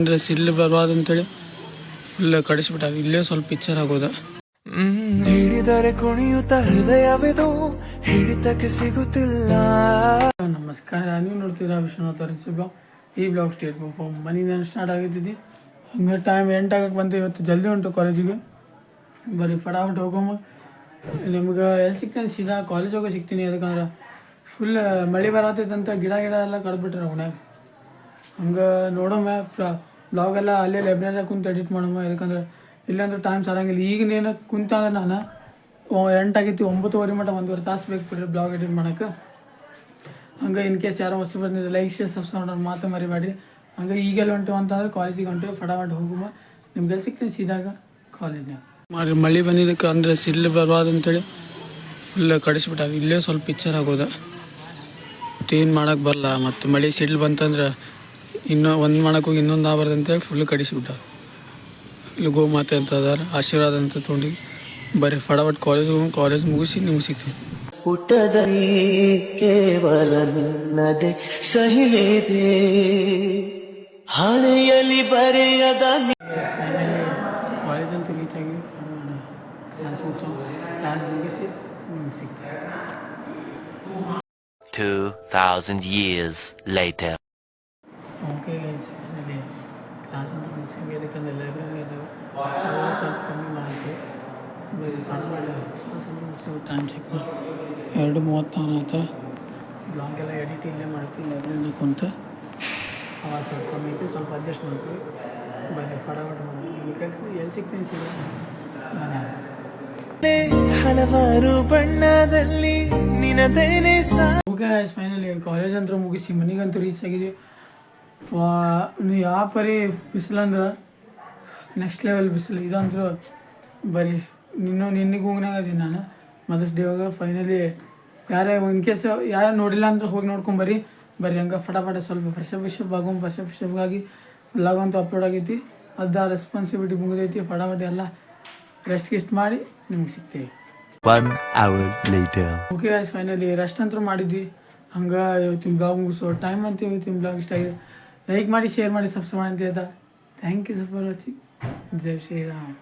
ಅಂದರೆ ಸಿಡ್ಲು ಬರಬಾರ್ದಂತೇಳಿ ಫುಲ್ ಕಡಿಸ್ಬಿಟ್ಟಾರೆ. ಇಲ್ಲೇ ಸ್ವಲ್ಪ ಪಿಕ್ಚರ್ ಆಗೋದ. ಹಿಡಿದರೆ ಕುಣಿಯುತ್ತ ಹೃದಯವಿದು ಹಿಡಿತಕ್ಕೆ ಸಿಗುತ್ತಿಲ್ಲ. ನಮಸ್ಕಾರ, ನೀವು ನೋಡ್ತೀರಾ ವಿಶ್ವನಾಥ್ ಬ್ಲಾಗ್. ಈ ಬ್ಲಾಗ್ ಸ್ಟೇಟ್ ಫಾರ್ಮ್ ಮನೆಯಿಂದ ಸ್ಟಾರ್ಟ್ ಆಗಿದ್ದಿದ್ದು. ಹಂಗೆ ಟೈಮ್ 8 ಆಗಕ್ಕೆ ಬಂತು. ಇವತ್ತು ಜಲ್ದಿ ಉಂಟು ಕಾಲೇಜಿಗೆ. ಬರೀ ಫಟಾಫಟ್ ಹೋಗೋಮ. ನಿಮ್ಗೆ ಎಲ್ಲಿ ಸಿಗ್ತೇನೆ ಸೀದಾ ಕಾಲೇಜ್ ಹೋಗೋ ಸಿಗ್ತೀನಿ. ಯಾಕಂದ್ರೆ ಫುಲ್ ಮಳೆ ಬರತ್ತೈತೆ ಅಂತ ಗಿಡ ಎಲ್ಲ ಕಡ್ಬಿಟ್ರೆ ಅವನಾಗ. ಹಂಗೆ ನೋಡೋಮ್ಮ ಬ್ಲಾಗೆಲ್ಲ ಅಲ್ಲೇ ಲೈಬ್ರರಿಯಾಗ ಕುಂತು ಎಡಿಟ್ ಮಾಡಮ್ಮ. ಯಾಕಂದ್ರೆ ಇಲ್ಲಾಂದ್ರೆ ಟೈಮ್ ಸಾರಂಗಿಲ್ಲ. ಈಗಿನೇನು ಕುಂತ ಅಂದ್ರೆ ನಾನು 8 ಆಗೈತಿ, 9:15 ಮಟ್ಟ 1.5 ತಾಸು ಬೇಕು ಬಿಡ್ರಿ ಬ್ಲಾಗ್ ಎಡಿಟ್ ಮಾಡೋಕ್ಕೆ. ಹಂಗೆ ಇನ್ ಕೇಸ್ ಯಾರೋ ಹೊಸ ಬಂದಿದ್ರೆ ಲೈಕ್ ಶೇರ್ ಸಬ್ಸ್ಕ್ರೈಬ್ ಮಾಡೋದು ಮಾತು ಮರಿಬೇಡ್ರಿ. ಹಂಗೆ ಈಗೆಲ್ಲ ಹೊಂಟು ಅಂತಂದ್ರೆ ಕಾಲೇಜಿಗೆ ಹೊಂಟು ಫಟಾಫಟ್ ಹೋಗುವ. ನಿಮ್ಗೆಲ್ಲಿ ಸಿಗ್ತೀನಿ ಸೀದಾಗ ಕಾಲೇಜ್ನಾಗ. ಮಾಡಿ ಮಳೆ ಬಂದಿದ್ದಕ್ಕೆ ಅಂದರೆ ಸಿಡ್ಲು ಬರಬಾರ್ದಂತೇಳಿ ಫುಲ್ ಕಡಿಸ್ಬಿಟ್ಟಾರೆ. ಇಲ್ಲೇ ಸ್ವಲ್ಪ ಪಿಕ್ಚರ್ ಆಗೋದ. ಏನು ಮಾಡೋಕ್ಕೆ ಬರಲ್ಲ. ಮತ್ತು ಮಳೆ ಸಿಡ್ಲು ಬಂತಂದ್ರೆ ಇನ್ನೂ ಒಂದು ಮಾಡೋಕ್ಕೆ ಹೋಗಿ ಇನ್ನೊಂದು ಆಗಬಾರ್ದು ಅಂತೇಳಿ ಫುಲ್ ಕಡಿಸ್ಬಿಟ್ಟಾರೆ. ಇಲ್ಲಿ ಗೋಮಾತೆ ಅಂತ ಅದಾರ, ಆಶೀರ್ವಾದ ಅಂತ ತೊಗೊಂಡು ಬರೀ ಫಟಾಫಟ್ ಕಾಲೇಜ್ ಮುಗಿಸಿ ನಿಮ್ಗೆ ಸಿಗ್ತೀನಿ. ಪುಟ್ಟದಲ್ಲಿ ಕೇವಲ ನಿನ್ನದೆ ಸಹಿದೆ ಹಣೆಯಲ್ಲಿ ಬರೆಯದ ಕಾಲೇಜ್ ಅಂತ ರೀಚ್ ಆಗಿ ಕ್ಲಾಸ್ ಮುಗಿಸಿ ನಿಮ್ಗೆ ಸಿಗ್ತೀನಿ. 2000 years later. ಓಕೆ ಗೈಸ್, ನನಗೆ ಕ್ಲಾಸ್ ಅಂತ ಮುಗಿಸಿ ಅದಕ್ಕಂದ್ರೆ ಲೈಬ್ರರಿ ಅದು ಸ್ವಲ್ಪ ಕಮ್ಮಿ ಮಾಡೋಕ್ಕೆ ಬರೀ ಕ್ಲಾಸ್ ಅಂತ ಮುಗಿಸಿ ಟೈಮ್ ಚೆಕ್ ಮಾಡಿ 2:36 ಆಯ್ತು. ಬ್ಲಾಗೆಲ್ಲ ಎಡಿಟ್ ಇಲ್ಲೇ ಮಾಡ್ತೀವಿ ಲೈಬ್ರರಿನ ಕುಂತು. ಅವಾಗ ಸ್ವಲ್ಪ ಕಮ್ಮಿ ಐತಿ, ಸ್ವಲ್ಪ ಅಡ್ಜಸ್ಟ್ ಮಾಡ್ತೀವಿ. ಬರೀ ಫಟಾಫಟ್ ಮಾಡಿ ಎಲ್ಲಿ ಸಿಗ್ತೀನಿ ಸಿಗ ಮನೆ. ಹಲವಾರು ಬಣ್ಣದಲ್ಲಿ ನಿನದೇನೆ ಓಕೆ ಗೈಸ್, ಫೈನಲಿ ಕಾಲೇಜ್ ಅಂತೂ ಮುಗಿಸಿ ಮನೆಗಂತೂ ರೀಚ್ ಆಗಿದ್ದೀವಿ. ಯಾವ ಪರಿ ಬಿಸಿಲಂದ್ರೆ ನೆಕ್ಸ್ಟ್ ಲೆವೆಲ್ ಬಿಸಿಲು. ಇದಂತೂ ಬರೀ ನಿನ್ನೆಗೆ ಹೋಗ್ನಾಗ ಅದೀನಿ ನಾನು ಮದರ್ಸ್ ಡೇವಾಗ. ಫೈನಲಿ ಯಾರೇ ಇನ್ ಕೇಸ್ ಯಾರು ನೋಡಿಲ್ಲ ಅಂದ್ರೆ ಹೋಗಿ ನೋಡ್ಕೊಂಬರ್ರಿ. ಹಂಗೆ ಫಟಾಫಟ ಸ್ವಲ್ಪ ಫ್ರೆಶಪ್ ಆಗಿ ಬ್ಲಾಗ್ ಅಂತೂ ಅಪ್ಲೋಡ್ ಆಗೈತಿ. ಅದು ರೆಸ್ಪಾನ್ಸಿಬಿಲಿಟಿ ಮುಗಿದೈತಿ. ಫಟಾಫಟ್ ಎಲ್ಲ ರೆಸ್ಟ್ ಮಾಡಿ ನಿಮ್ಗೆ ಸಿಗ್ತೀವಿ. 1 hour later. Okay guys, finally rest ಅಂತೂ ಮಾಡಿದ್ವಿ. ಹಂಗೆ ಇವತ್ತಿನ ಬ್ಲಾಗ್ ಮುಗಿಸೋ ಟೈಮ್ ಅಂತ. ಇವತ್ತಿನ ಬ್ಲಾಗ್ ಇಷ್ಟ ಆಗಿದೆ, ಲೈಕ್ ಮಾಡಿ, ಶೇರ್ ಮಾಡಿ, ಸಬ್ಸ್ಕ್ರೈಬ್ ಮಾಡಿ ಅಂತ ಹೇಳ್ತಾ ಥ್ಯಾಂಕ್ ಯು ಫಾರ್ ವಾಚಿಂಗ್. ಜೈ ಶ್ರೀರಾಮ್.